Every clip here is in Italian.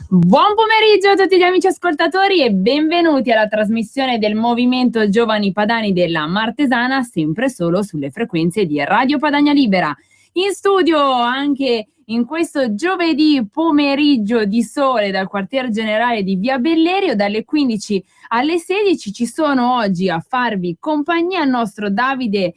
Buon pomeriggio a tutti gli amici ascoltatori e benvenuti alla trasmissione del Movimento Giovani Padani della Martesana, sempre solo sulle frequenze di Radio Padania Libera. In studio anche in questo giovedì pomeriggio di sole dal quartier generale di Via Bellerio, dalle 15 alle 16 ci sono oggi a farvi compagnia il nostro Davide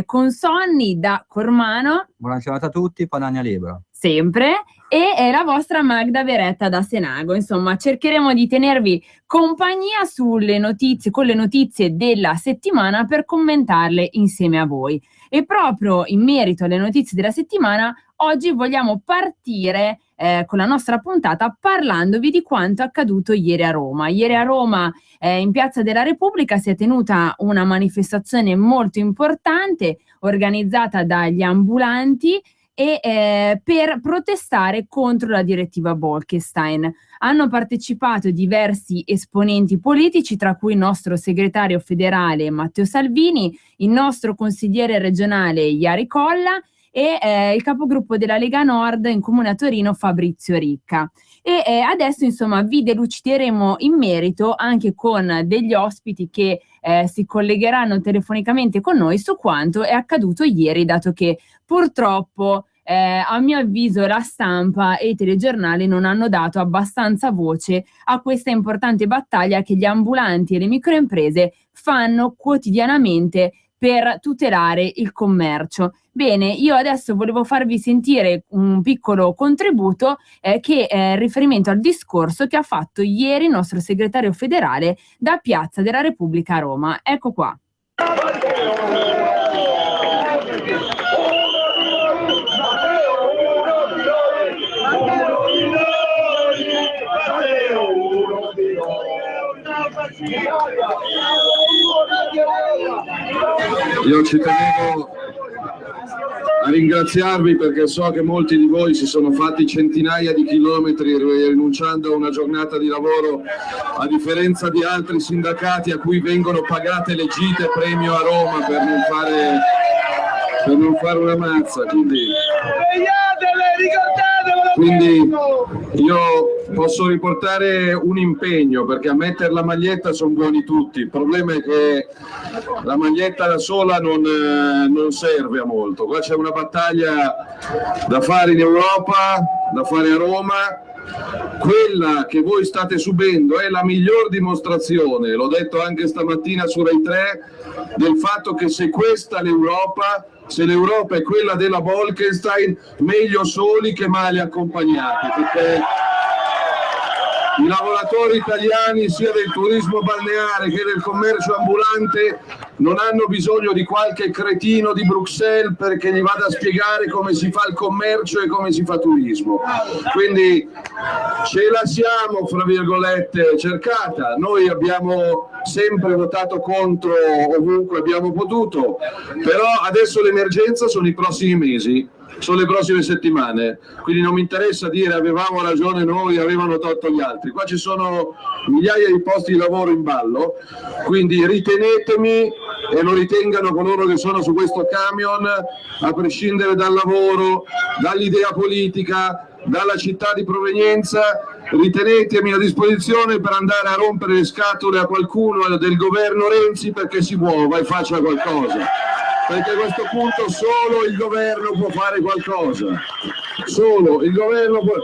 Consonni da Cormano. Buona giornata a tutti, Padania Libera. Sempre, e la vostra Magda Beretta da Senago. Insomma, cercheremo di tenervi compagnia sulle notizie, con le notizie della settimana per commentarle insieme a voi. E proprio in merito alle notizie della settimana, oggi vogliamo partire con la nostra puntata parlandovi di quanto accaduto ieri a Roma. Ieri a Roma, in Piazza della Repubblica, si è tenuta una manifestazione molto importante organizzata dagli ambulanti e per protestare contro la direttiva Bolkestein. Hanno partecipato diversi esponenti politici, tra cui il nostro segretario federale Matteo Salvini, il nostro consigliere regionale Iari Colla e il capogruppo della Lega Nord in Comune a Torino Fabrizio Ricca. E adesso insomma vi delucideremo in merito anche con degli ospiti che si collegheranno telefonicamente con noi su quanto è accaduto ieri, dato che purtroppo a mio avviso la stampa e i telegiornali non hanno dato abbastanza voce a questa importante battaglia che gli ambulanti e le microimprese fanno quotidianamente per tutelare il commercio. Bene, io adesso volevo farvi sentire un piccolo contributo che è riferimento al discorso che ha fatto ieri il nostro segretario federale da Piazza della Repubblica a Roma. Ecco qua. Io ci tenevo a ringraziarvi perché so che molti di voi si sono fatti centinaia di chilometri rinunciando a una giornata di lavoro, a differenza di altri sindacati a cui vengono pagate le gite premio a Roma per non fare una mazza. Quindi io posso riportare un impegno, perché a mettere la maglietta sono buoni tutti. Il problema è che la maglietta da sola non serve a molto. Qua c'è una battaglia da fare in Europa, da fare a Roma. Quella che voi state subendo è la miglior dimostrazione, l'ho detto anche stamattina su Rai 3, del fatto che se questa è l'Europa, se l'Europa è quella della Bolkestein, meglio soli che male accompagnati, perché i lavoratori italiani sia del turismo balneare che del commercio ambulante non hanno bisogno di qualche cretino di Bruxelles perché gli vada a spiegare come si fa il commercio e come si fa turismo. Quindi ce la siamo, fra virgolette, cercata. Noi abbiamo sempre votato contro ovunque abbiamo potuto, però adesso l'emergenza sono i prossimi mesi, sono le prossime settimane, quindi non mi interessa dire avevamo ragione noi, avevano torto gli altri. Qua ci sono migliaia di posti di lavoro in ballo, quindi ritenetemi e lo ritengano coloro che sono su questo camion, a prescindere dal lavoro, dall'idea politica, dalla città di provenienza, ritenetemi a disposizione per andare a rompere le scatole a qualcuno del governo Renzi perché si muova e faccia qualcosa. Perché a questo punto solo il governo può fare qualcosa, solo il governo può.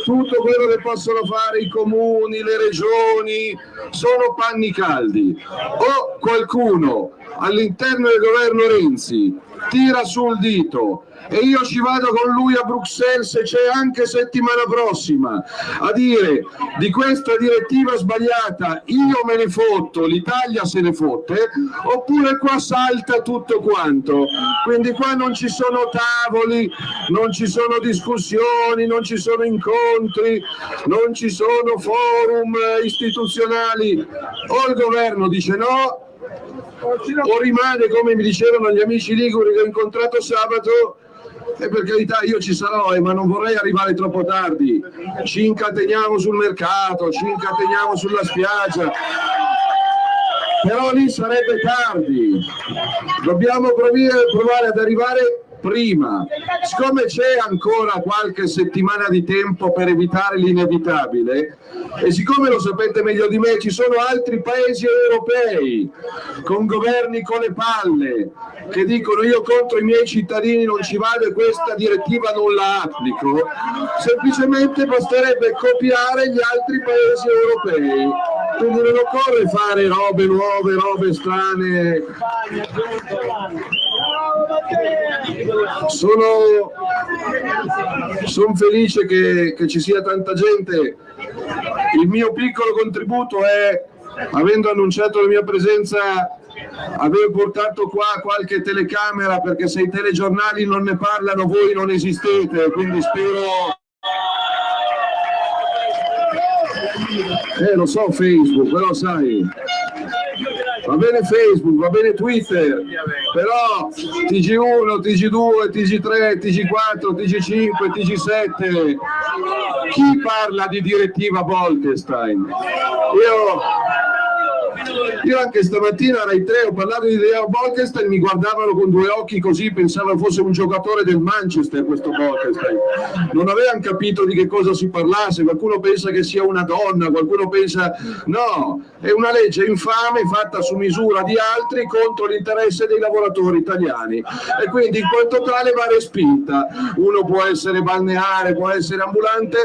Tutto quello che possono fare i comuni, le regioni, sono panni caldi. O qualcuno all'interno del governo Renzi tira sul dito e io ci vado con lui a Bruxelles, se c'è anche settimana prossima, a dire di questa direttiva sbagliata io me ne fotto, l'Italia se ne fotte, oppure qua salta tutto quanto. Quindi qua non ci sono tavoli, non ci sono discussioni, non ci sono incontri, non ci sono forum istituzionali. O il governo dice no, o rimane, come mi dicevano gli amici liguri che ho incontrato sabato, e per carità io ci sarò, ma non vorrei arrivare troppo tardi. Ci incateniamo sul mercato, ci incateniamo sulla spiaggia, però lì sarebbe tardi. Dobbiamo provare ad arrivare prima. Siccome c'è ancora qualche settimana di tempo per evitare l'inevitabile, e siccome lo sapete meglio di me, ci sono altri paesi europei con governi con le palle che dicono io contro i miei cittadini non ci vado e questa direttiva non la applico, semplicemente basterebbe copiare gli altri paesi europei. Quindi non occorre fare robe nuove, robe strane. Sono felice che ci sia tanta gente. Il mio piccolo contributo è, avendo annunciato la mia presenza, aver portato qua qualche telecamera, perché se i telegiornali non ne parlano voi non esistete, quindi spero... lo so Facebook, però sai, va bene Facebook, va bene Twitter, però TG1, TG2, TG3, TG4, TG5, TG7, chi parla di direttiva Bolkestein? Io anche stamattina a Rai 3 ho parlato di direttiva Bolkestein, mi guardavano con due occhi così, pensavano fosse un giocatore del Manchester questo Bolkestein, non avevano capito di che cosa si parlasse. Qualcuno pensa che sia una donna, qualcuno pensa no, è una legge infame fatta su misura di altri contro l'interesse dei lavoratori italiani, e quindi in quanto tale va respinta. Uno può essere balneare, può essere ambulante,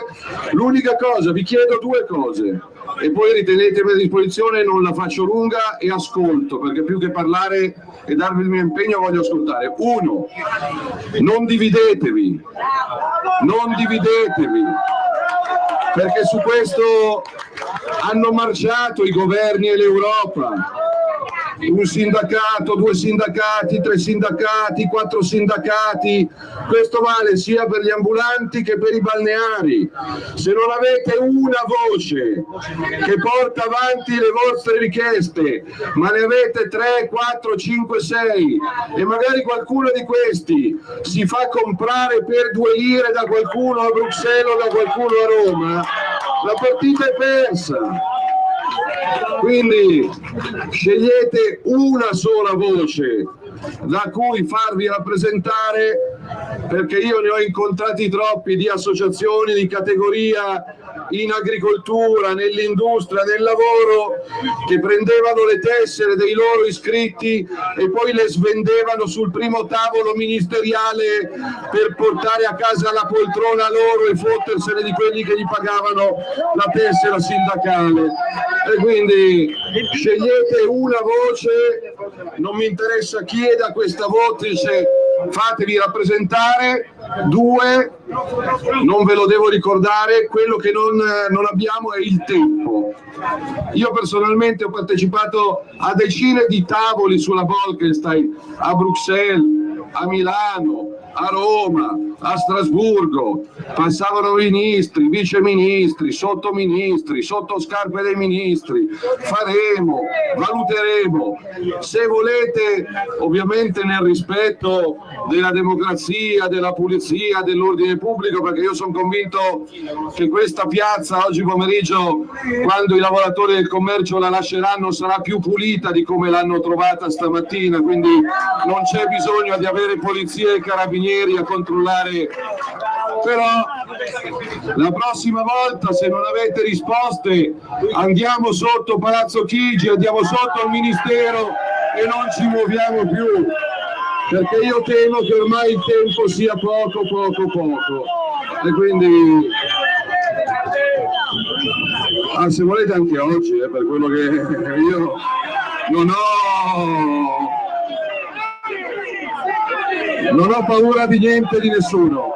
l'unica cosa, vi chiedo due cose e poi ritenetemi a disposizione, non la faccio lunga e ascolto, perché più che parlare e darvi il mio impegno voglio ascoltare. Uno, non dividetevi, perché su questo hanno marciato i governi e l'Europa. Un sindacato, due sindacati, tre sindacati, quattro sindacati, questo vale sia per gli ambulanti che per i balneari. Se non avete una voce che porta avanti le vostre richieste, ma ne avete 3, 4, 5, 6 e magari qualcuno di questi si fa comprare per 2 lire da qualcuno a Bruxelles o da qualcuno a Roma, la partita è persa. Quindi scegliete una sola voce da cui farvi rappresentare, perché io ne ho incontrati troppi di associazioni di categoria in agricoltura, nell'industria, nel lavoro, che prendevano le tessere dei loro iscritti e poi le svendevano sul primo tavolo ministeriale per portare a casa la poltrona loro e fottersene di quelli che gli pagavano la tessera sindacale. E quindi scegliete una voce, non mi interessa chi è da questa voce, fatevi rappresentare. 2, non ve lo devo ricordare, quello che non abbiamo è il tempo. Io personalmente ho partecipato a decine di tavoli sulla Bolkestein, a Bruxelles, a Milano, a Roma, a Strasburgo, passavano ministri, viceministri, sottoministri, sottoscarpe dei ministri, faremo, valuteremo, se volete, ovviamente nel rispetto della democrazia, della pulizia, dell'ordine pubblico, perché io sono convinto che questa piazza oggi pomeriggio, quando i lavoratori del commercio la lasceranno, sarà più pulita di come l'hanno trovata stamattina, quindi non c'è bisogno di avere polizia e carabinieri a controllare. Però la prossima volta, se non avete risposte, andiamo sotto Palazzo Chigi, andiamo sotto al Ministero e non ci muoviamo più, perché io temo che ormai il tempo sia poco. E quindi se volete anche oggi, per quello che io non ho paura di niente, di nessuno.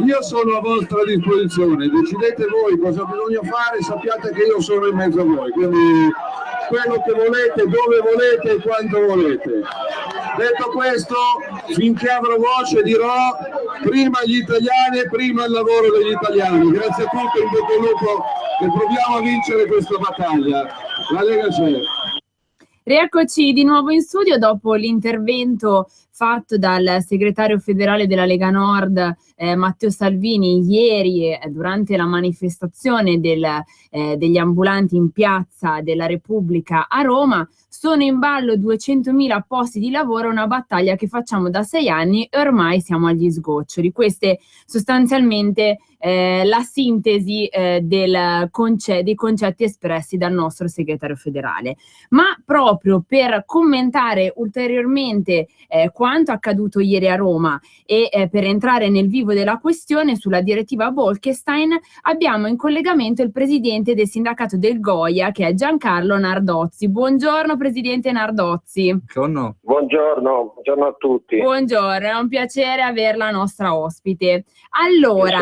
Io sono a vostra disposizione, decidete voi cosa bisogna fare, sappiate che io sono in mezzo a voi, quindi quello che volete, dove volete e quando volete. Detto questo, finché avrò voce dirò prima gli italiani e prima il lavoro degli italiani. Grazie a tutti, in bocca al lupo, e proviamo a vincere questa battaglia. La Lega c'è. Rieccoci di nuovo in studio dopo l'intervento fatto dal segretario federale della Lega Nord, Matteo Salvini, ieri durante la manifestazione degli ambulanti in Piazza della Repubblica a Roma. Sono in ballo 200.000 posti di lavoro, una battaglia che facciamo da 6 anni e ormai siamo agli sgoccioli. Queste sostanzialmente la sintesi dei concetti espressi dal nostro segretario federale. Ma proprio per commentare ulteriormente quanto accaduto ieri a Roma e per entrare nel vivo della questione sulla direttiva Bolkestein, abbiamo in collegamento il presidente del sindacato del Goia, che è Giancarlo Nardozzi. Buongiorno presidente Nardozzi. Buongiorno. Buongiorno a tutti. Buongiorno, è un piacere averla nostra ospite. Allora,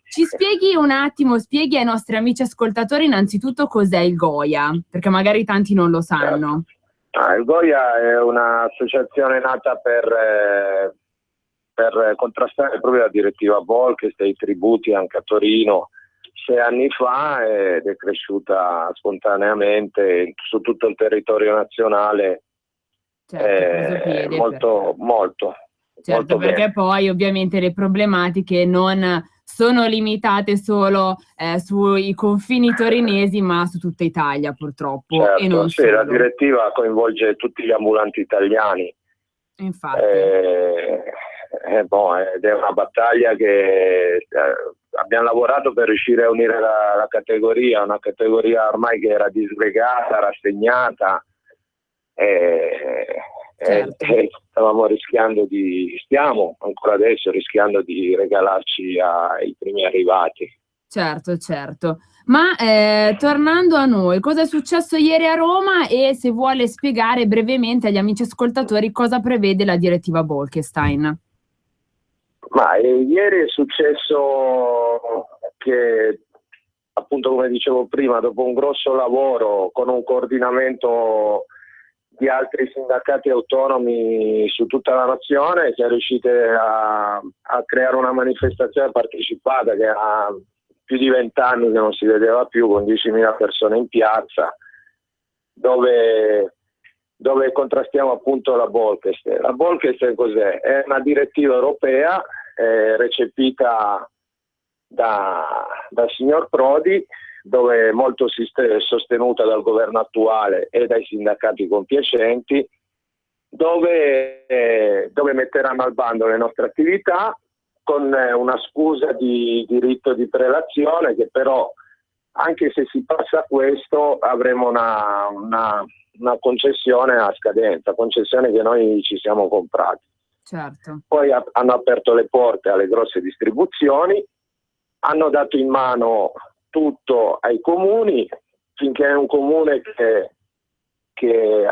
ci spieghi un attimo, spieghi ai nostri amici ascoltatori innanzitutto cos'è il Goia, perché magari tanti non lo sanno. Il Goia è un'associazione nata per contrastare proprio la direttiva Bolkestein, i tributi anche a Torino 6 anni fa, ed è cresciuta spontaneamente su tutto il territorio nazionale. Certo, molto perché bene. poi ovviamente le problematiche non sono limitate solo sui confini torinesi, ma su tutta Italia purtroppo. Certo, e non sì, solo. la direttiva coinvolge tutti gli ambulanti italiani. Infatti. Ed è una battaglia che abbiamo lavorato per riuscire a unire la categoria, una categoria ormai che era disgregata, rassegnata, Certo. stiamo ancora adesso rischiando di regalarci ai primi arrivati. Certo. Ma tornando a noi, cosa è successo ieri a Roma e se vuole spiegare brevemente agli amici ascoltatori cosa prevede la direttiva Bolkestein. Ma ieri è successo che, appunto, come dicevo prima, dopo un grosso lavoro con un coordinamento di altri sindacati autonomi su tutta la nazione, si è riusciti a creare una manifestazione partecipata che ha più di 20 anni che non si vedeva più, con 10.000 persone in piazza, dove contrastiamo appunto la Bolkestein. La Bolkestein cos'è? È una direttiva europea recepita dal signor Prodi, dove è molto sostenuta dal governo attuale e dai sindacati compiacenti, dove metteranno al bando le nostre attività con una scusa di diritto di prelazione, che però, anche se si passa a questo, avremo una concessione a scadenza, concessione che noi ci siamo comprati. Certo. Poi hanno aperto le porte alle grosse distribuzioni, hanno dato in mano tutto ai comuni, finché è un comune che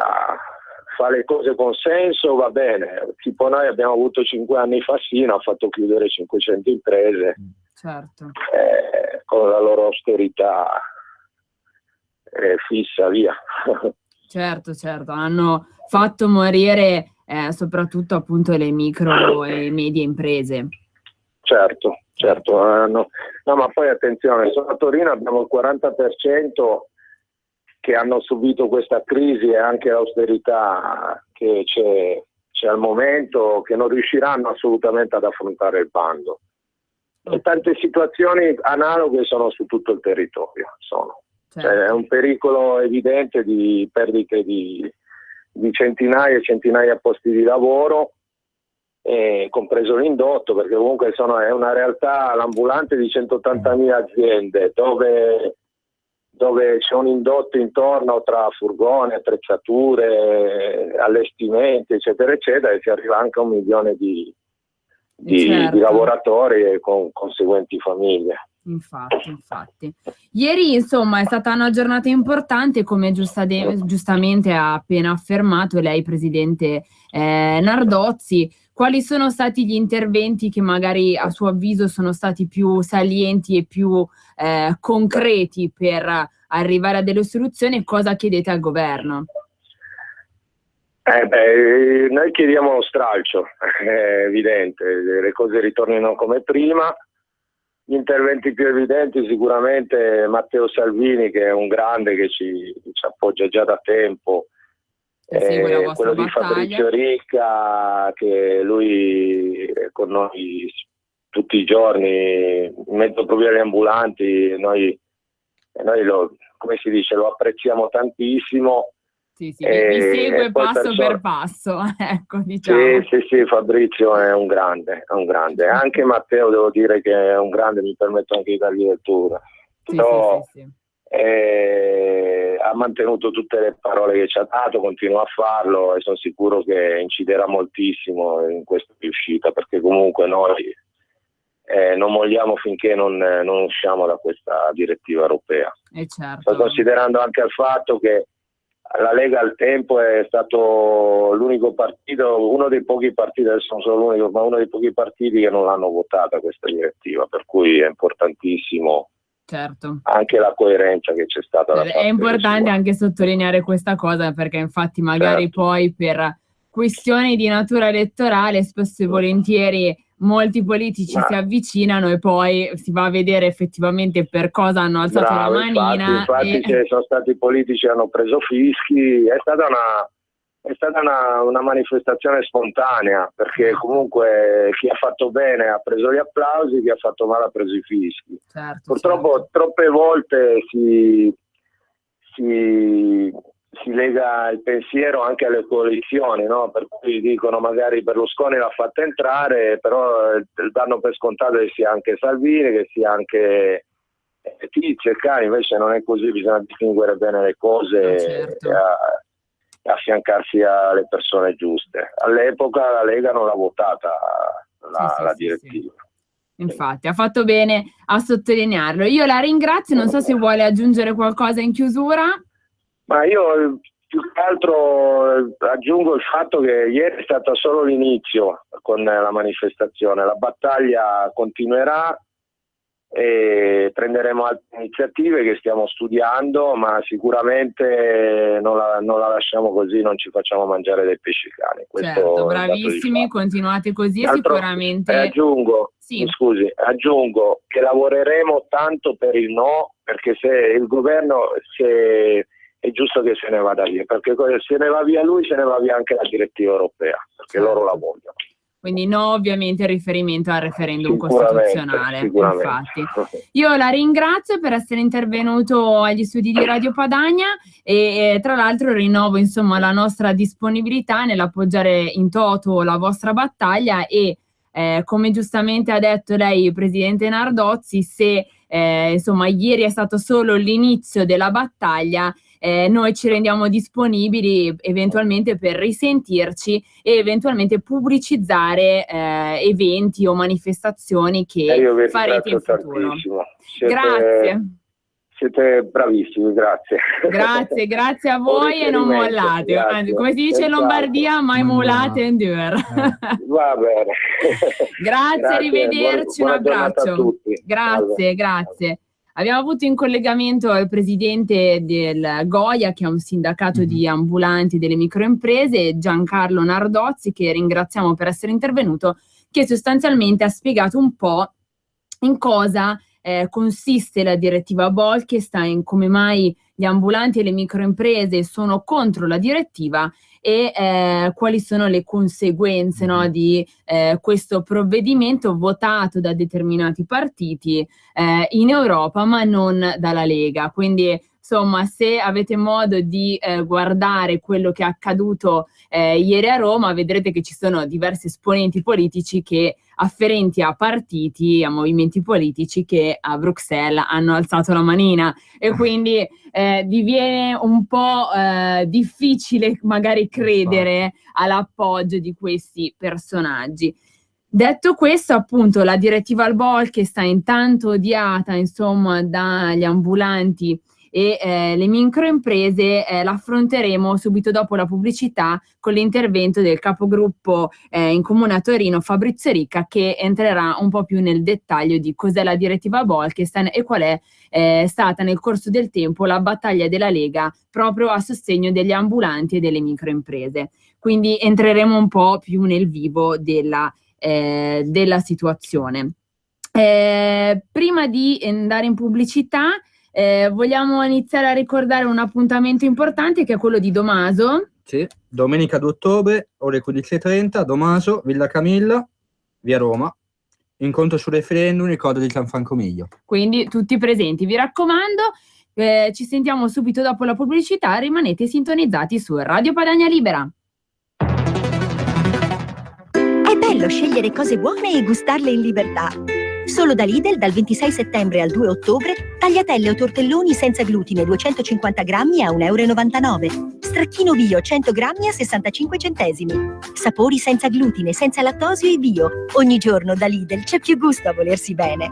fa le cose con senso, va bene. Tipo noi abbiamo avuto 5 anni fa Sino, ha fatto chiudere 500 imprese. Certo. Con la loro austerità fissa, via. Certo, hanno fatto morire soprattutto appunto le micro e medie imprese. Certo. No, ma poi attenzione, solo a Torino abbiamo il 40% che hanno subito questa crisi e anche l'austerità che c'è al momento, che non riusciranno assolutamente ad affrontare il bando. E tante situazioni analoghe sono su tutto il territorio. Certo. Cioè, è un pericolo evidente di perdite di centinaia e centinaia di posti di lavoro, compreso l'indotto, perché comunque è una realtà, l'ambulante, di 180.000 aziende, dove c'è un indotto intorno tra furgoni, attrezzature, allestimenti, eccetera, eccetera, e si arriva anche a 1 milione di lavoratori e con conseguenti famiglie. Infatti. Ieri, insomma, è stata una giornata importante, come giustamente ha appena affermato lei, presidente Nardozzi. Quali sono stati gli interventi che magari a suo avviso sono stati più salienti e più concreti per arrivare a delle soluzioni, e cosa chiedete al governo? Noi chiediamo lo stralcio, è evidente, le cose ritornino come prima. Gli interventi più evidenti sicuramente Matteo Salvini, che è un grande che ci appoggia già da tempo, segue la vostra quello di battaglia. Fabrizio Ricca, che lui è con noi tutti i giorni, in mezzo proprio agli ambulanti, noi come si dice, lo apprezziamo tantissimo. Sì, vi segue passo per passo, ecco, diciamo. Sì, Fabrizio è un grande. Anche Matteo, devo dire che è un grande, mi permetto anche di dargli lettura. Però ha mantenuto tutte le parole che ci ha dato, continua a farlo e sono sicuro che inciderà moltissimo in questa riuscita, perché comunque noi non molliamo finché non usciamo da questa direttiva europea. Certo. Sto considerando anche il fatto che la Lega al tempo è stato l'unico partito, uno dei pochi partiti, adesso non sono l'unico, ma uno dei pochi partiti che non l'hanno votata questa direttiva, per cui è importantissimo. Certo. Anche la coerenza che c'è stata da parte è importante anche sottolineare questa cosa, perché infatti magari poi per questioni di natura elettorale spesso e volentieri molti politici si avvicinano e poi si va a vedere effettivamente per cosa hanno alzato la manina. Infatti ci sono stati politici che hanno preso fischi, è stata una manifestazione spontanea, perché comunque chi ha fatto bene ha preso gli applausi, chi ha fatto male ha preso i fischi. Certo, purtroppo troppe volte si lega il pensiero anche alle coalizioni, no? Per cui dicono magari Berlusconi l'ha fatta entrare, però danno per scontato che sia anche Salvini, che sia anche Tizio e Cani, invece non è così, bisogna distinguere bene le cose e affiancarsi alle persone giuste. All'epoca la Lega non l'ha votata la direttiva. Infatti ha fatto bene a sottolinearlo. Io la ringrazio, non so se vuole aggiungere qualcosa in chiusura. Ma io più che altro aggiungo il fatto che ieri è stato solo l'inizio con la manifestazione, la battaglia continuerà e prenderemo altre iniziative che stiamo studiando, ma sicuramente non la lasciamo così, non ci facciamo mangiare dei pesci cani. Certo, bravissimi, continuate così sicuramente. Aggiungo che lavoreremo tanto per il no, perché se il governo è giusto che se ne vada via, perché se ne va via lui, se ne va via anche la direttiva europea, perché loro la vogliono. Quindi no, ovviamente il riferimento al referendum costituzionale. Infatti. Io la ringrazio per essere intervenuto agli studi di Radio Padania e tra l'altro rinnovo insomma la nostra disponibilità nell'appoggiare in toto la vostra battaglia e come giustamente ha detto lei, Presidente Nardozzi, se insomma ieri è stato solo l'inizio della battaglia, noi ci rendiamo disponibili eventualmente per risentirci e eventualmente pubblicizzare eventi o manifestazioni che farete in futuro. Grazie. Siete bravissimi, grazie. Grazie a voi e non mollate. Grazie. Come si dice in Lombardia, mai mollate and dure. Va bene. Grazie, arrivederci, un abbraccio. A tutti. Grazie. Abbiamo avuto in collegamento il presidente del Goia, che è un sindacato di ambulanti delle microimprese, Giancarlo Nardozzi, che ringraziamo per essere intervenuto, che sostanzialmente ha spiegato un po' in cosa consiste la direttiva Bolkestein, come mai gli ambulanti e le microimprese sono contro la direttiva e quali sono le conseguenze, no, di questo provvedimento votato da determinati partiti in Europa, ma non dalla Lega. Quindi insomma, se avete modo di guardare quello che è accaduto ieri a Roma, vedrete che ci sono diversi esponenti politici che afferenti a partiti, a movimenti politici che a Bruxelles hanno alzato la manina e quindi diviene un po' difficile magari credere all'appoggio di questi personaggi. Detto questo, appunto, la direttiva al Bolkestein, tanto odiata insomma dagli ambulanti e le microimprese, l'affronteremo subito dopo la pubblicità con l'intervento del capogruppo in Comune a Torino, Fabrizio Ricca, che entrerà un po' più nel dettaglio di cos'è la direttiva Bolkestein e qual è stata nel corso del tempo la battaglia della Lega proprio a sostegno degli ambulanti e delle microimprese. Quindi entreremo un po' più nel vivo della situazione. Prima di andare in pubblicità vogliamo iniziare a ricordare un appuntamento importante che è quello di Domaso, Sì, domenica 2 ottobre, ore 15:30, Domaso, Villa Camilla, via Roma. Incontro sul referendum, ricordo di Gianfranco Miglio. Quindi tutti presenti, vi raccomando, ci sentiamo subito dopo la pubblicità, rimanete sintonizzati su Radio Padania Libera. È bello scegliere cose buone e gustarle in libertà. Solo da Lidl dal 26 settembre al 2 ottobre, tagliatelle o tortelloni senza glutine 250 grammi a 1,99 €. Stracchino bio 100 grammi a 65 centesimi. Sapori senza glutine, senza lattosio e bio. Ogni giorno da Lidl c'è più gusto a volersi bene.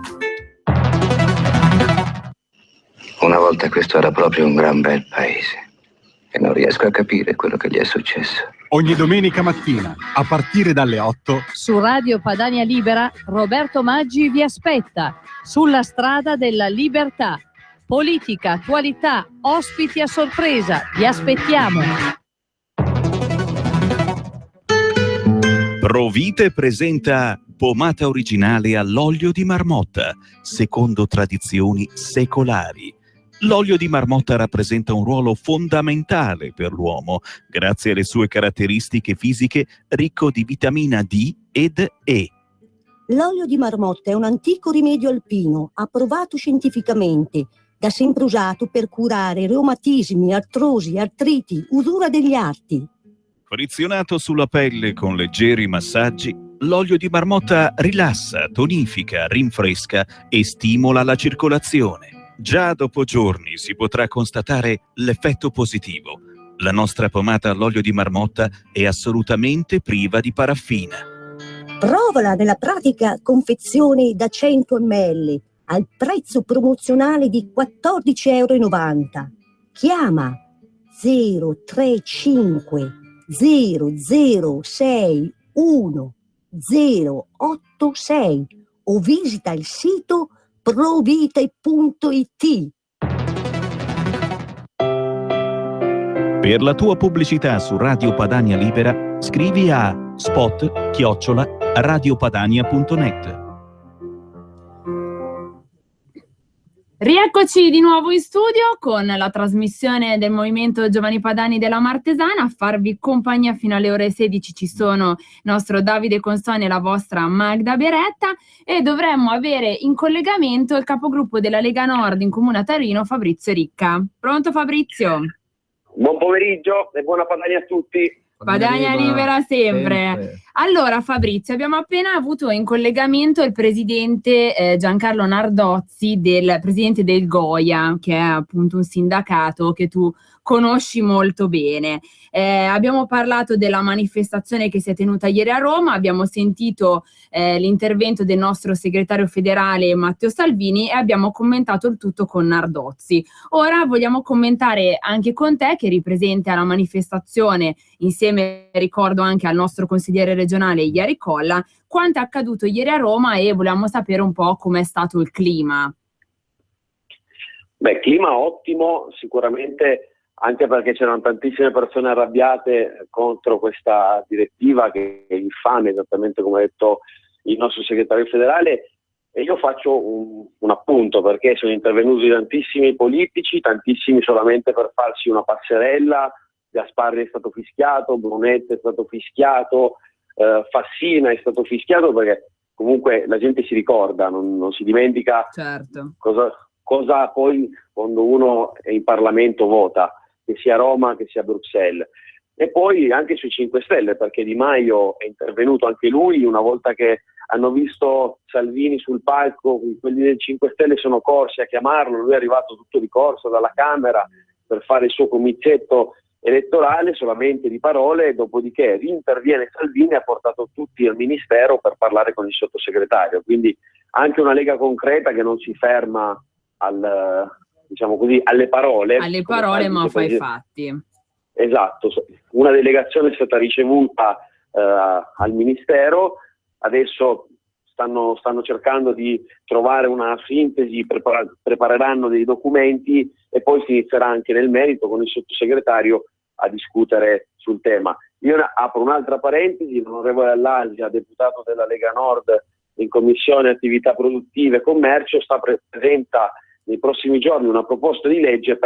Una volta questo era proprio un gran bel paese e non riesco a capire quello che gli è successo. Ogni domenica mattina, a partire dalle 8, su Radio Padania Libera, Roberto Maggi vi aspetta sulla strada della libertà. Politica, attualità, ospiti a sorpresa. Vi aspettiamo. Provite presenta pomata originale all'olio di marmotta, secondo tradizioni secolari. L'olio di marmotta rappresenta un ruolo fondamentale per l'uomo, grazie alle sue caratteristiche fisiche ricco di vitamina D ed E. L'olio di marmotta è un antico rimedio alpino, approvato scientificamente, da sempre usato per curare reumatismi, artrosi, artriti, usura degli arti. Frizionato sulla pelle con leggeri massaggi, l'olio di marmotta rilassa, tonifica, rinfresca e stimola la circolazione. Già dopo giorni si potrà constatare l'effetto positivo. La nostra pomata all'olio di marmotta è assolutamente priva di paraffina. Provala nella pratica confezione da 100 ml al prezzo promozionale di 14,90 €. Chiama 035 006 1086 o visita il sito provite.it. Per la tua pubblicità su Radio Padania Libera, scrivi a spot@radiopadania.net. Rieccoci di nuovo in studio con la trasmissione del Movimento Giovani Padani della Martesana. A farvi compagnia fino alle ore 16 ci sono il nostro Davide Constoni e la vostra Magda Beretta, e dovremmo avere in collegamento il capogruppo della Lega Nord in Comune a Torino, Fabrizio Ricca. Pronto Fabrizio? Buon pomeriggio e buona Padania a tutti. Padania Libera sempre. Allora Fabrizio, abbiamo appena avuto in collegamento il presidente Giancarlo Nardozzi, del presidente del Goia, che è appunto un sindacato che tu conosci molto bene. Abbiamo parlato della manifestazione che si è tenuta ieri a Roma, abbiamo sentito l'intervento del nostro segretario federale Matteo Salvini e abbiamo commentato il tutto con Nardozzi. Ora vogliamo commentare anche con te, che eri presente alla manifestazione insieme, ricordo, anche al nostro consigliere regionale Iari Colla, quanto è accaduto ieri a Roma e volevamo sapere un po' com'è stato il clima. Beh, clima ottimo, sicuramente, anche perché c'erano tantissime persone arrabbiate contro questa direttiva che è infame, esattamente come ha detto il nostro segretario federale, e io faccio un appunto, perché sono intervenuti tantissimi politici, tantissimi solamente per farsi una passerella. Gasparri è stato fischiato, Brunetta è stato fischiato, Fassina è stato fischiato, perché comunque la gente si ricorda, non si dimentica. Certo. Cosa poi quando uno è in Parlamento vota, che sia Roma, che sia Bruxelles. E poi anche sui 5 Stelle, perché Di Maio è intervenuto anche lui, una volta che hanno visto Salvini sul palco, quelli del 5 Stelle sono corsi a chiamarlo, lui è arrivato tutto di corso dalla Camera per fare il suo comizietto elettorale solamente di parole, dopodiché rinterviene Salvini e ha portato tutti al Ministero per parlare con il sottosegretario. Quindi anche una Lega concreta che non si ferma diciamo così, alle parole. Alle parole, ma fa i fatti. Esatto, una delegazione è stata ricevuta al Ministero, adesso stanno cercando di trovare una sintesi, prepareranno dei documenti e poi si inizierà anche nel merito con il sottosegretario a discutere sul tema. Io apro un'altra parentesi, l'onorevole Allasia, deputato della Lega Nord in Commissione Attività Produttive e Commercio, presenta nei prossimi giorni una proposta di legge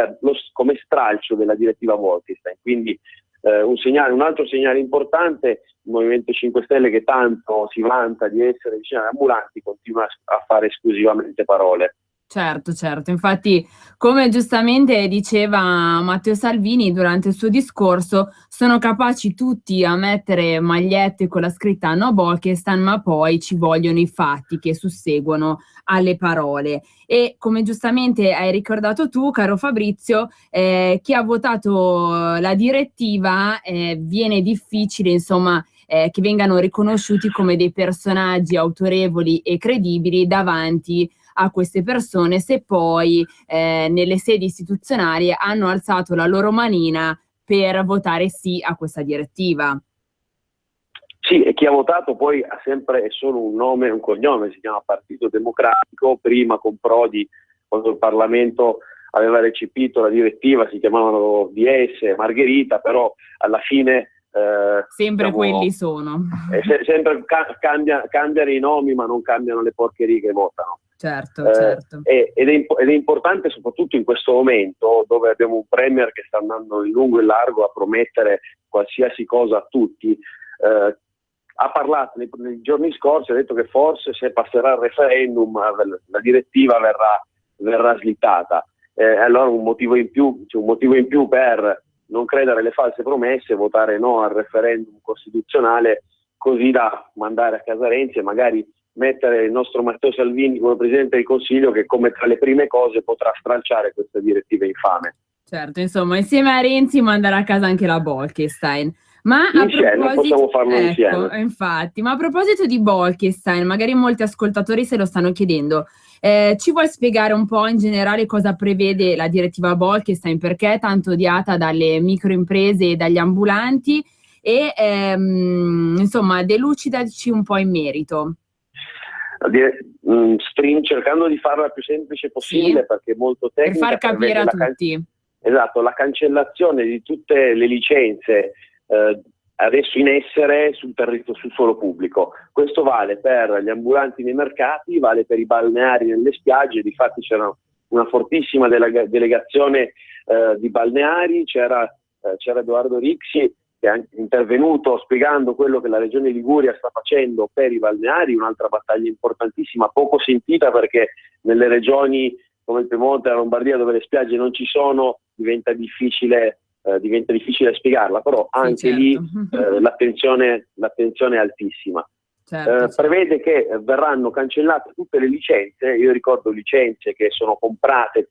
come stralcio della direttiva Bolkestein, quindi un altro segnale importante: il Movimento 5 Stelle, che tanto si vanta di essere vicino agli ambulanti, continua a fare esclusivamente parole. Certo, infatti, come giustamente diceva Matteo Salvini durante il suo discorso, sono capaci tutti a mettere magliette con la scritta No Bolkestein, ma poi ci vogliono i fatti che susseguono alle parole. E come giustamente hai ricordato tu, caro Fabrizio, chi ha votato la direttiva, viene difficile, insomma, che vengano riconosciuti come dei personaggi autorevoli e credibili davanti a queste persone, se poi nelle sedi istituzionali hanno alzato la loro manina per votare sì a questa direttiva. Sì, e chi ha votato poi ha sempre solo un nome e un cognome, si chiama Partito Democratico. Prima con Prodi, quando il Parlamento aveva recepito la direttiva, si chiamavano DS e Margherita, però alla fine sempre quelli sono. Sempre cambiano i nomi, ma non cambiano le porcherie che votano. Certo. Ed è importante soprattutto in questo momento, dove abbiamo un premier che sta andando in lungo e largo a promettere qualsiasi cosa a tutti. Ha parlato nei giorni scorsi, ha detto che forse se passerà il referendum la direttiva verrà slittata. Allora un motivo in più per non credere alle false promesse, votare no al referendum costituzionale, così da mandare a casa Renzi e magari mettere il nostro Matteo Salvini come Presidente del Consiglio, che come tra le prime cose potrà stralciare questa direttiva infame. Certo, insomma, insieme a Renzi mandare a casa anche la Bolkestein. Ma insieme, possiamo farlo insieme. Infatti, ma a proposito di Bolkestein, magari molti ascoltatori se lo stanno chiedendo, ci vuoi spiegare un po' in generale cosa prevede la direttiva Bolkestein, perché è tanto odiata dalle microimprese e dagli ambulanti e insomma delucidaci un po' in merito. Cercando di farla più semplice possibile, perché è molto tecnica, per far capire a tutti. Esatto, la cancellazione di tutte le licenze adesso in essere sul suolo pubblico. Questo vale per gli ambulanti nei mercati, vale per i balneari nelle spiagge. Difatti c'era una fortissima delegazione di balneari, c'era Edoardo Rixi, che è intervenuto spiegando quello che la Regione Liguria sta facendo per i balneari, un'altra battaglia importantissima, poco sentita, perché nelle regioni come il Piemonte e la Lombardia, dove le spiagge non ci sono, diventa difficile spiegarla, però anche lì l'attenzione è altissima. Prevede che verranno cancellate tutte le licenze. Io ricordo licenze che sono comprate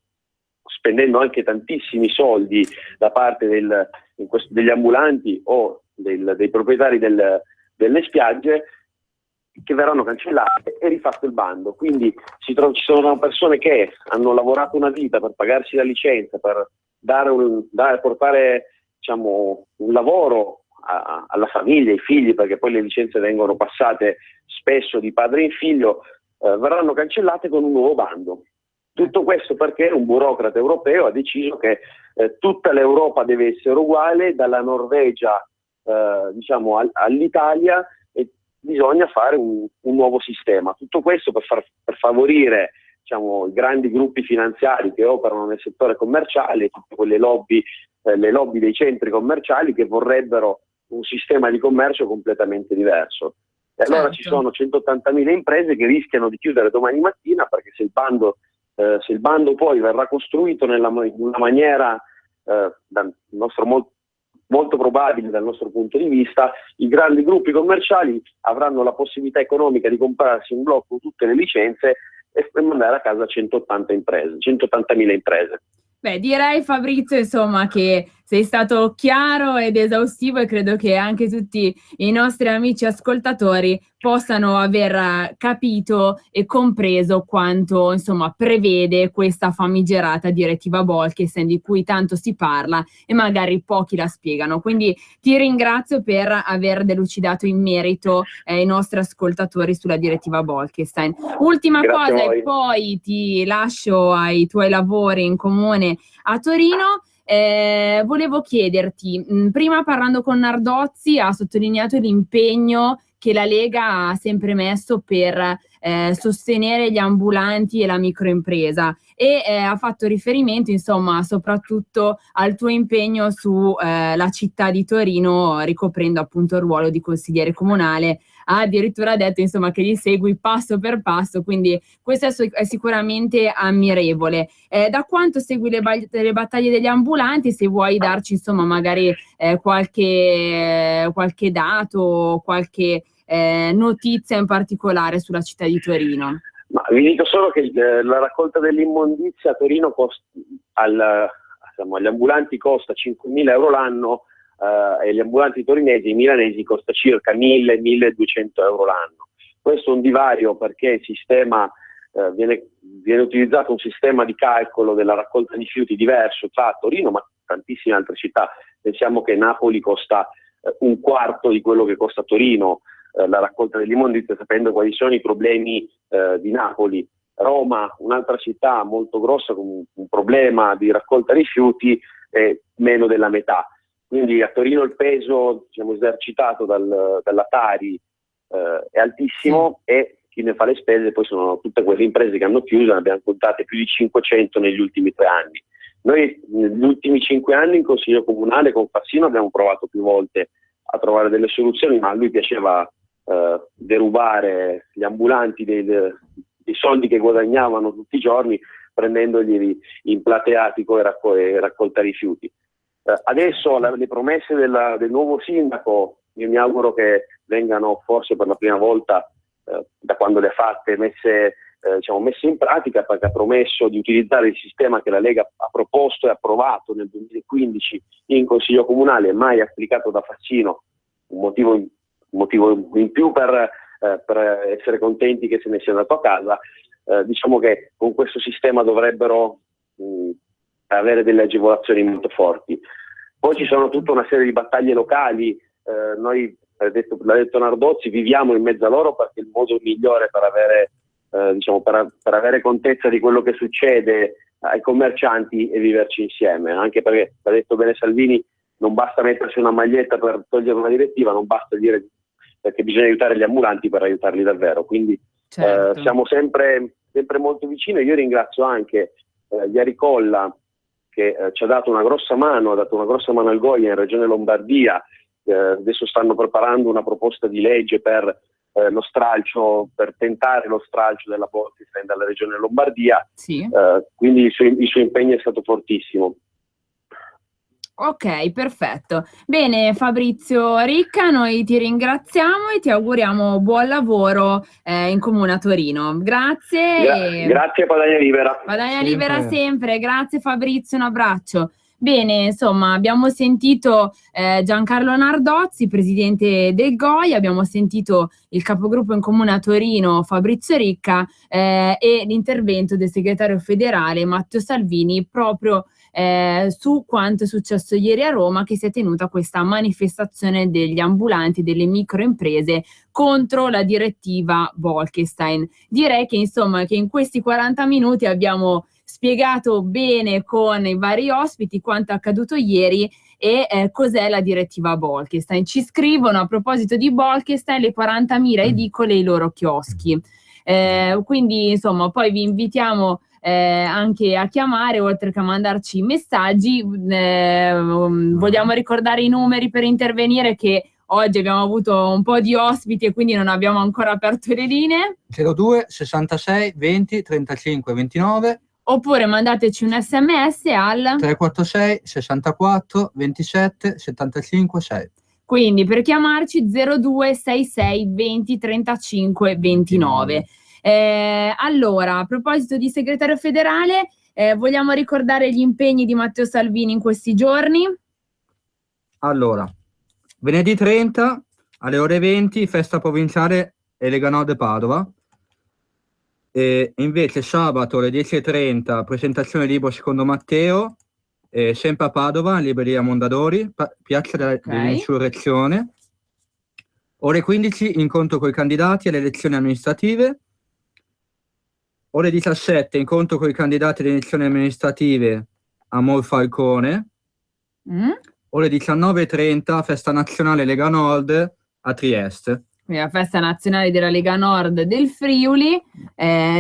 spendendo anche tantissimi soldi da parte degli ambulanti o dei proprietari delle spiagge, che verranno cancellate e rifatto il bando. Quindi ci sono persone che hanno lavorato una vita per pagarsi la licenza, per portare, diciamo, un lavoro alla famiglia, ai figli, perché poi le licenze vengono passate spesso di padre in figlio, verranno cancellate con un nuovo bando. Tutto questo perché un burocrate europeo ha deciso che tutta l'Europa deve essere uguale, dalla Norvegia all'Italia, e bisogna fare un nuovo sistema. Tutto questo per favorire, diciamo, i grandi gruppi finanziari che operano nel settore commerciale, tutte quelle lobby, le lobby dei centri commerciali che vorrebbero un sistema di commercio completamente diverso. E allora ci sono 180.000 imprese che rischiano di chiudere domani mattina, perché se il bando poi verrà costruito in una maniera molto probabile dal nostro punto di vista, i grandi gruppi commerciali avranno la possibilità economica di comprarsi in blocco tutte le licenze e mandare a casa 180.000 imprese. Beh, direi, Fabrizio, insomma, che sei stato chiaro ed esaustivo, e credo che anche tutti i nostri amici ascoltatori possano aver capito e compreso quanto, insomma, prevede questa famigerata direttiva Bolkestein, di cui tanto si parla e magari pochi la spiegano. Quindi ti ringrazio per aver delucidato in merito i nostri ascoltatori sulla direttiva Bolkestein. Ultima cosa e poi ti lascio ai tuoi lavori in comune a Torino. Volevo chiederti, prima parlando con Nardozzi ha sottolineato l'impegno che la Lega ha sempre messo per sostenere gli ambulanti e la microimpresa, e ha fatto riferimento insomma soprattutto al tuo impegno su la città di Torino, ricoprendo appunto il ruolo di consigliere comunale. Ha addirittura detto insomma che li segui passo per passo, quindi questo è sicuramente ammirevole. Da quanto segui le battaglie degli ambulanti? Se vuoi darci insomma magari qualche dato, qualche notizia in particolare sulla città di Torino. Ma vi dico solo che la raccolta dell'immondizia a Torino agli ambulanti costa 5.000 euro l'anno, e gli ambulanti torinesi e milanesi costa circa 1.000-1.200 euro l'anno. Questo è un divario perché il sistema viene utilizzato un sistema di calcolo della raccolta di rifiuti diverso tra Torino ma tantissime altre città. Pensiamo che Napoli costa un quarto di quello che costa Torino la raccolta dell'immondizia, sapendo quali sono i problemi di Napoli. Roma, un'altra città molto grossa con un problema di raccolta rifiuti, è meno della metà. Quindi a Torino il peso, diciamo, esercitato dalla Tari è altissimo, e chi ne fa le spese poi sono tutte quelle imprese che hanno chiuso. Ne abbiamo contate più di 500 negli ultimi 3 anni. Noi negli ultimi 5 anni in Consiglio Comunale con Fassino abbiamo provato più volte a trovare delle soluzioni, ma a lui piaceva derubare gli ambulanti dei soldi che guadagnavano tutti i giorni, prendendogli in plateatico e raccolta rifiuti. Adesso le promesse del nuovo sindaco, io mi auguro che vengano forse per la prima volta da quando le ha fatte messe in pratica, perché ha promesso di utilizzare il sistema che la Lega ha proposto e approvato nel 2015 in Consiglio Comunale, mai applicato da Fassino, un motivo in più per essere contenti che se ne sia andato a casa. Diciamo che con questo sistema dovrebbero avere delle agevolazioni molto forti. Poi ci sono tutta una serie di battaglie locali. Noi, l'ha detto Nardozzi, viviamo in mezzo a loro perché è il modo migliore per avere contezza di quello che succede ai commercianti e viverci insieme, anche perché, l'ha detto bene Salvini, non basta mettersi una maglietta per togliere una direttiva, non basta dire perché bisogna aiutare gli ambulanti per aiutarli davvero. Quindi certo, siamo sempre molto vicini. Io ringrazio anche Iari Colla, che ci ha dato una grossa mano, al Goia in Regione Lombardia. Adesso stanno preparando una proposta di legge per lo stralcio, per tentare lo stralcio della Bolkestein dalla Regione Lombardia. Sì. Quindi il suo impegno è stato fortissimo. Ok, perfetto. Bene, Fabrizio Ricca, noi ti ringraziamo e ti auguriamo buon lavoro in Comune a Torino. Grazie. Grazie, Padania Libera. Padania Libera sempre. Grazie Fabrizio, un abbraccio. Bene, insomma, abbiamo sentito Giancarlo Nardozzi, presidente del GOI, abbiamo sentito il capogruppo in Comune a Torino, Fabrizio Ricca, e l'intervento del segretario federale Matteo Salvini proprio su quanto è successo ieri a Roma, che si è tenuta questa manifestazione degli ambulanti, delle microimprese contro la direttiva Bolkestein. Direi che insomma che in questi 40 minuti abbiamo spiegato bene con i vari ospiti quanto è accaduto ieri e cos'è la direttiva Bolkestein. Ci scrivono a proposito di Bolkestein le 40.000 edicole e i loro chioschi. Quindi insomma poi vi invitiamo anche a chiamare, oltre che a mandarci messaggi. Vogliamo ricordare i numeri per intervenire, che oggi abbiamo avuto un po' di ospiti e quindi non abbiamo ancora aperto le linee. 02 66 20 35 29, oppure mandateci un SMS al 346 64 27 75 6. Quindi per chiamarci 02 66 20 35 29. Allora, a proposito di segretario federale, vogliamo ricordare gli impegni di Matteo Salvini in questi giorni? Allora, venerdì 30 alle ore 20 festa provinciale Lega Nord Padova, e invece sabato alle 10:30 presentazione libro secondo Matteo, sempre a Padova, libreria Mondadori, piazza dell'Insurrezione. Ore 15 incontro con i candidati alle elezioni amministrative. Ore 17 incontro con i candidati alle elezioni amministrative a Morfalcone. Ore 19:30 festa nazionale Lega Nord a Trieste. quindi la festa nazionale della Lega Nord del Friuli,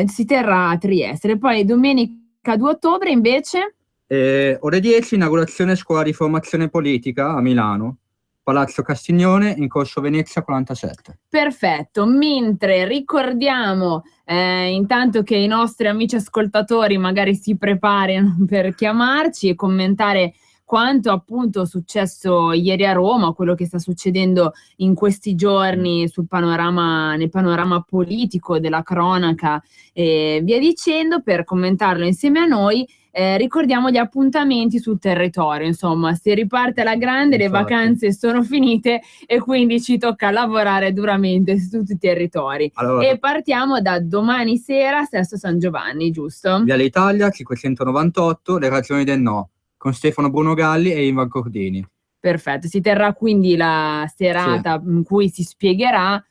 si terrà a Trieste. E poi domenica 2 ottobre invece? Ore 10, inaugurazione scuola di formazione politica a Milano, Palazzo Castiglione, in corso Venezia 47. Perfetto, mentre ricordiamo intanto che i nostri amici ascoltatori magari si preparino per chiamarci e commentare quanto appunto è successo ieri a Roma, quello che sta succedendo in questi giorni nel panorama politico della cronaca e via dicendo. Per commentarlo insieme a noi ricordiamo gli appuntamenti sul territorio, insomma si riparte alla grande, le vacanze sono finite e quindi ci tocca lavorare duramente su tutti i territori. Allora, e partiamo da domani sera, Sesto San Giovanni, giusto? Viale Italia 598, le ragioni del no, con Stefano Bruno Galli e Ivan Cordini. Perfetto, si terrà quindi la serata in cui si spiegherà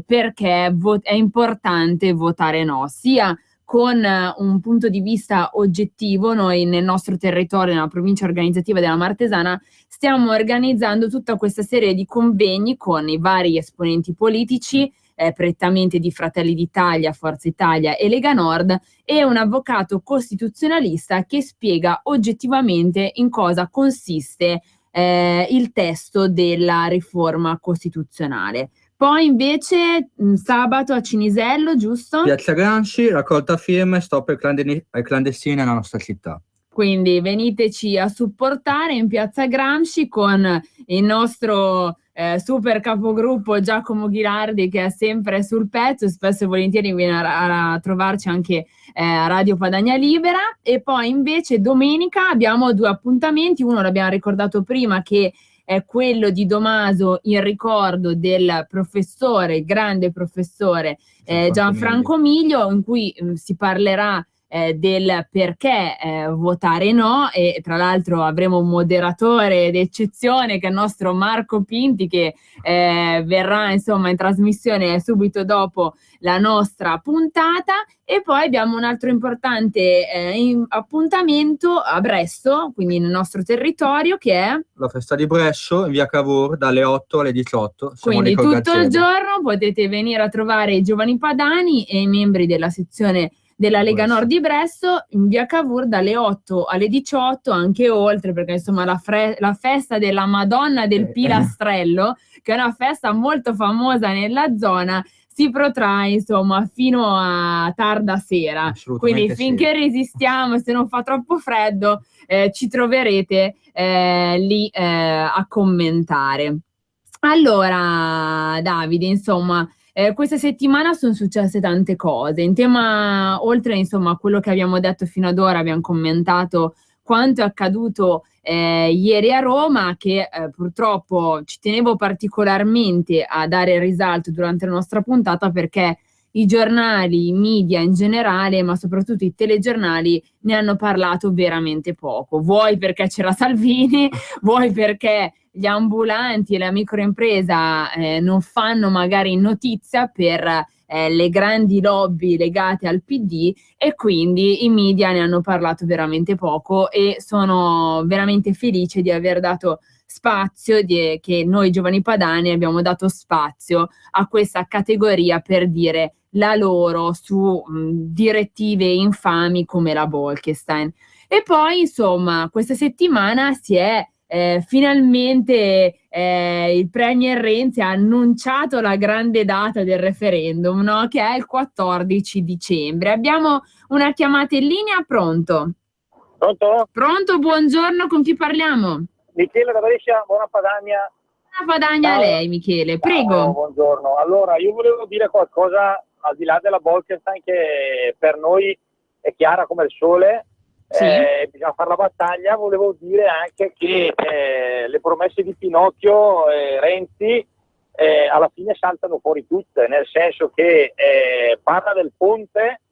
perché è importante votare no, sia con un punto di vista oggettivo. Noi nel nostro territorio, nella provincia organizzativa della Martesana, stiamo organizzando tutta questa serie di convegni con i vari esponenti politici, prettamente di Fratelli d'Italia, Forza Italia e Lega Nord, e un avvocato costituzionalista che spiega oggettivamente in cosa consiste il testo della riforma costituzionale. Poi invece sabato a Cinisello, giusto? Piazza Gramsci, raccolta firme, stop ai clandestini nella nostra città. Quindi veniteci a supportare in Piazza Gramsci con il nostro super capogruppo Giacomo Ghilardi, che è sempre sul pezzo, spesso e volentieri viene a trovarci anche a Radio Padania Libera. E poi invece domenica abbiamo 2 appuntamenti, uno l'abbiamo ricordato prima, che è quello di Domaso in ricordo del professore, grande professore Gianfranco Miglio, in cui si parlerà del perché votare no, e tra l'altro avremo un moderatore d'eccezione che è il nostro Marco Pinti, che verrà insomma in trasmissione subito dopo la nostra puntata. E poi abbiamo un altro importante appuntamento a Bresso, quindi nel nostro territorio, che è la festa di Brescio in via Cavour dalle 8 alle 18. Quindi tutto il giorno potete venire a trovare i giovani padani e i membri della sezione della Lega Nord di Bresso in via Cavour dalle 8 alle 18, anche oltre, perché insomma la festa della Madonna del Pilastrello, che è una festa molto famosa nella zona, si protrae insomma fino a tarda sera. Quindi finché resistiamo, se non fa troppo freddo, ci troverete lì a commentare. Allora, Davide, insomma, questa settimana sono successe tante cose in tema, oltre insomma a quello che abbiamo detto fino ad ora. Abbiamo commentato quanto è accaduto ieri a Roma, che purtroppo ci tenevo particolarmente a dare risalto durante la nostra puntata, perché i giornali, i media in generale, ma soprattutto i telegiornali, ne hanno parlato veramente poco. Vuoi perché c'era Salvini, vuoi perché gli ambulanti e la microimpresa non fanno magari notizia per le grandi lobby legate al PD, e quindi i media ne hanno parlato veramente poco. E sono veramente felice di aver dato spazio, che noi giovani padani abbiamo dato spazio a questa categoria per dire la loro su direttive infami come la Bolkestein. E poi insomma questa settimana si è finalmente il Premier Renzi ha annunciato la grande data del referendum, no? Che è il 14 dicembre. Abbiamo una chiamata in linea, pronto? Pronto? Pronto, buongiorno, con chi parliamo? Michele da Brescia, buona Padania. Buona Padania a lei, Michele, prego. Ciao, buongiorno. Allora, io volevo dire qualcosa al di là della Bolkestein, che per noi è chiara come il sole. Sì. Bisogna fare la battaglia. Volevo dire anche che le promesse di Pinocchio e Renzi alla fine saltano fuori tutte, nel senso che parla del ponte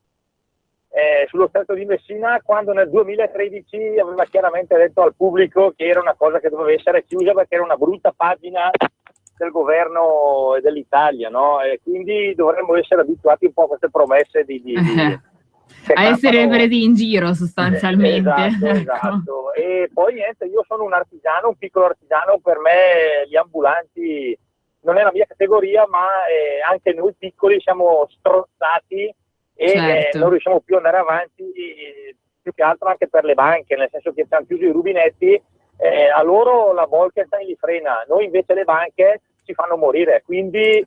sullo Stretto di Messina, quando nel 2013 aveva chiaramente detto al pubblico che era una cosa che doveva essere chiusa perché era una brutta pagina del governo e dell'Italia, no? E quindi dovremmo essere abituati un po' a queste promesse a essere presi in giro sostanzialmente. Esatto. E poi niente, io sono un artigiano, un piccolo artigiano. Per me gli ambulanti non è la mia categoria, ma anche noi piccoli siamo strozzati e non riusciamo più ad andare avanti, più che altro anche per le banche, nel senso che hanno chiuso i rubinetti, a loro la Bolkestein li frena, noi invece le banche ci fanno morire, quindi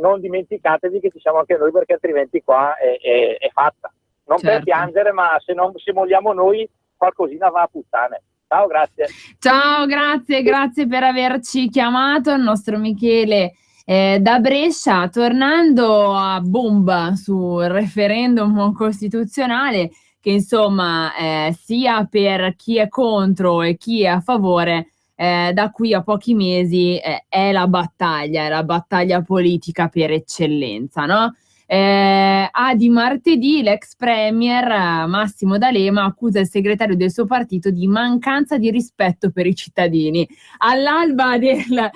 non dimenticatevi che ci siamo anche noi, perché altrimenti qua è fatta. Non per piangere, ma se molliamo noi qualcosina va a puttane. Ciao, grazie. Ciao, grazie per averci chiamato, il nostro Michele da Brescia. Tornando a bomba sul referendum costituzionale, che insomma sia per chi è contro e chi è a favore, da qui a pochi mesi è la battaglia politica per eccellenza, no? Di martedì l'ex premier Massimo D'Alema accusa il segretario del suo partito di mancanza di rispetto per i cittadini. All'alba del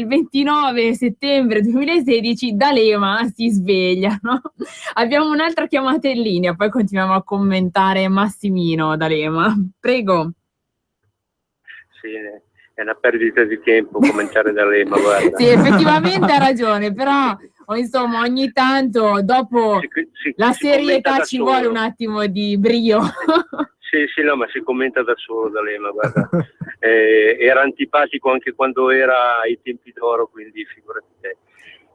29 settembre 2016 D'Alema si sveglia, no? Abbiamo un'altra chiamata in linea, poi continuiamo a commentare Massimino D'Alema. Prego. Sì, è una perdita di tempo commentare D'Alema, guarda. Sì, effettivamente ha ragione, però insomma ogni tanto dopo la serietà ci vuole un attimo di brio. Sì, no, ma si commenta da solo D'Alema, guarda. Era antipatico anche quando era ai tempi d'oro, quindi figurati te.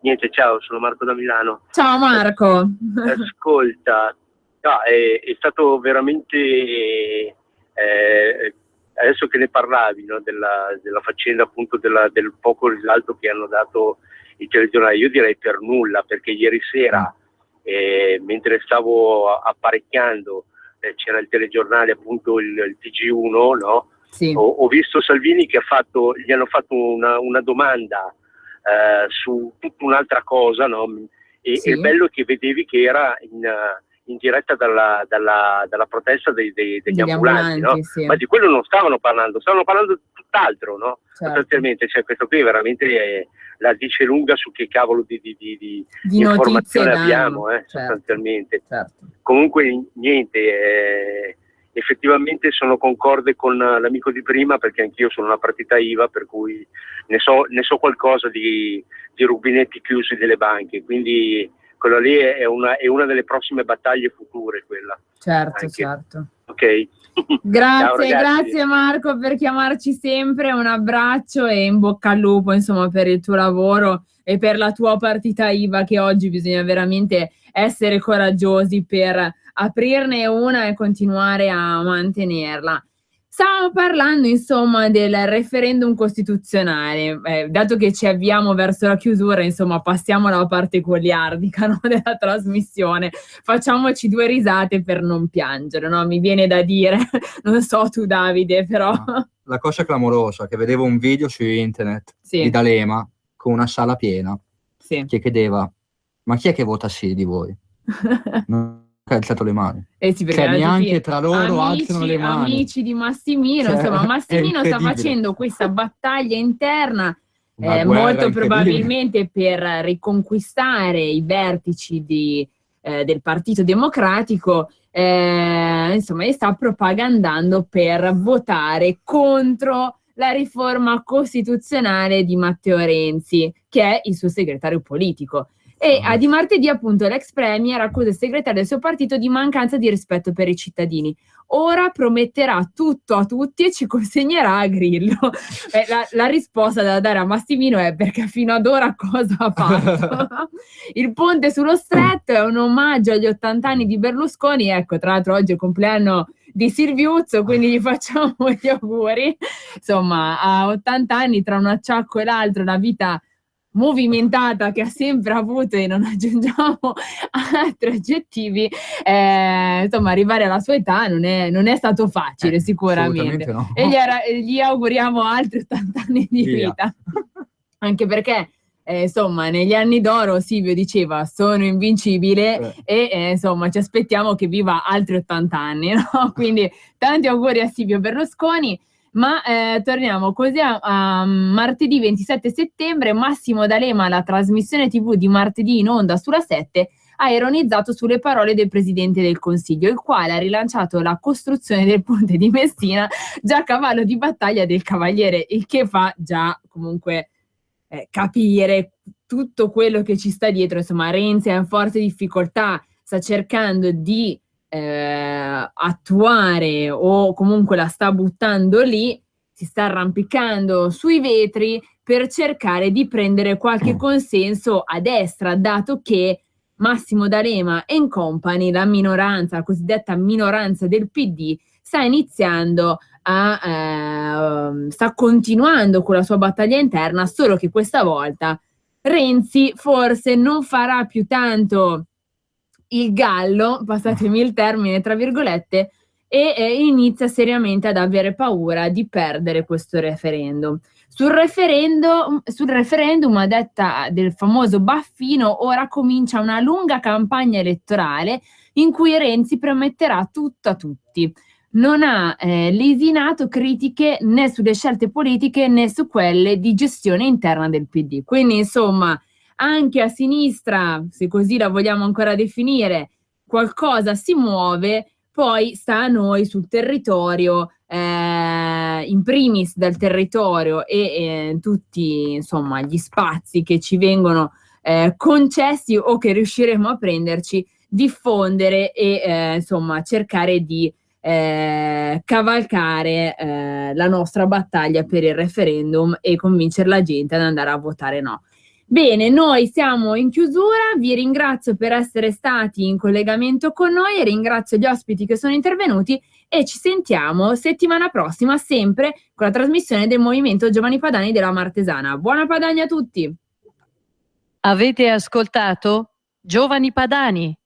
Niente, ciao, sono Marco da Milano. Ciao Marco. Ascolta, è stato veramente... adesso che ne parlavi, no, della faccenda appunto del poco risalto che hanno dato i telegiornali, io direi per nulla, perché ieri sera mentre stavo apparecchiando c'era il telegiornale, appunto il TG1, no? Sì. Ho visto Salvini che gli hanno fatto una domanda su tutta un'altra cosa, no? E il bello è che vedevi che era in diretta dalla protesta degli ambulanti, no? Sì. Ma di quello non stavano parlando di tutt'altro, no? Sostanzialmente, cioè, questo qui veramente la dice lunga su che cavolo di informazione abbiamo, sostanzialmente. Comunque niente, effettivamente sono concorde con l'amico di prima, perché anch'io sono una partita IVA, per cui ne so qualcosa di rubinetti chiusi delle banche, quindi quella lì è una delle prossime battaglie future, quella. Certo. Ok. Grazie Marco per chiamarci sempre, un abbraccio e in bocca al lupo, insomma, per il tuo lavoro e per la tua partita IVA, che oggi bisogna veramente essere coraggiosi per aprirne una e continuare a mantenerla. Stavamo parlando insomma del referendum costituzionale, dato che ci avviamo verso la chiusura, insomma passiamo alla parte goliardica, no, della trasmissione, facciamoci due risate per non piangere, no? Mi viene da dire, non so tu Davide, però... No, la cosa clamorosa, che vedevo un video su internet di D'Alema con una sala piena che chiedeva: ma chi è che vota sì di voi? Non ha alzato le mani, cioè neanche tra loro alzano le mani. Amici di Massimino, insomma Massimino sta facendo questa battaglia interna molto probabilmente per riconquistare i vertici del Partito Democratico, insomma, e sta propagandando per votare contro la riforma costituzionale di Matteo Renzi, che è il suo segretario politico. E di martedì appunto l'ex premier accusa il segretario del suo partito di mancanza di rispetto per i cittadini. Ora prometterà tutto a tutti e ci consegnerà a Grillo. La risposta da dare a Massimino è: perché fino ad ora cosa ha fatto? Il ponte sullo Stretto è un omaggio agli 80 anni di Berlusconi. Ecco, tra l'altro oggi è il compleanno di Silviuzzo, quindi gli facciamo gli auguri. Insomma, a 80 anni, tra un acciacco e l'altro, la vita movimentata che ha sempre avuto, e non aggiungiamo altri aggettivi, insomma arrivare alla sua età non è stato facile, sicuramente, no. E gli auguriamo altri 80 anni di vita, anche perché insomma negli anni d'oro Silvio diceva sono invincibile e insomma ci aspettiamo che viva altri 80 anni, no? Quindi tanti auguri a Silvio Berlusconi. Ma torniamo così a martedì 27 settembre. Massimo D'Alema, alla trasmissione TV di martedì in onda sulla 7, ha ironizzato sulle parole del Presidente del Consiglio, il quale ha rilanciato la costruzione del ponte di Messina, già cavallo di battaglia del Cavaliere, il che fa già comunque capire tutto quello che ci sta dietro. Insomma, Renzi è in forte difficoltà, sta cercando di attuare, o comunque la sta buttando lì, si sta arrampicando sui vetri per cercare di prendere qualche consenso a destra, dato che Massimo D'Alema e company, la minoranza, la cosiddetta minoranza del PD, sta continuando con la sua battaglia interna, solo che questa volta Renzi forse non farà più tanto il gallo, passatemi il termine tra virgolette, e inizia seriamente ad avere paura di perdere questo referendum. Sul referendum, a detta del famoso Baffino, ora comincia una lunga campagna elettorale in cui Renzi prometterà tutto a tutti. Non ha lesinato critiche né sulle scelte politiche né su quelle di gestione interna del PD. Quindi, insomma, anche a sinistra, se così la vogliamo ancora definire, qualcosa si muove. Poi sta a noi sul territorio, in primis dal territorio e tutti, insomma, gli spazi che ci vengono concessi o che riusciremo a prenderci, diffondere e insomma cercare di cavalcare la nostra battaglia per il referendum e convincere la gente ad andare a votare no. Bene, noi siamo in chiusura, vi ringrazio per essere stati in collegamento con noi, ringrazio gli ospiti che sono intervenuti e ci sentiamo settimana prossima, sempre con la trasmissione del Movimento Giovani Padani della Martesana. Buona Padania a tutti! Avete ascoltato Giovani Padani?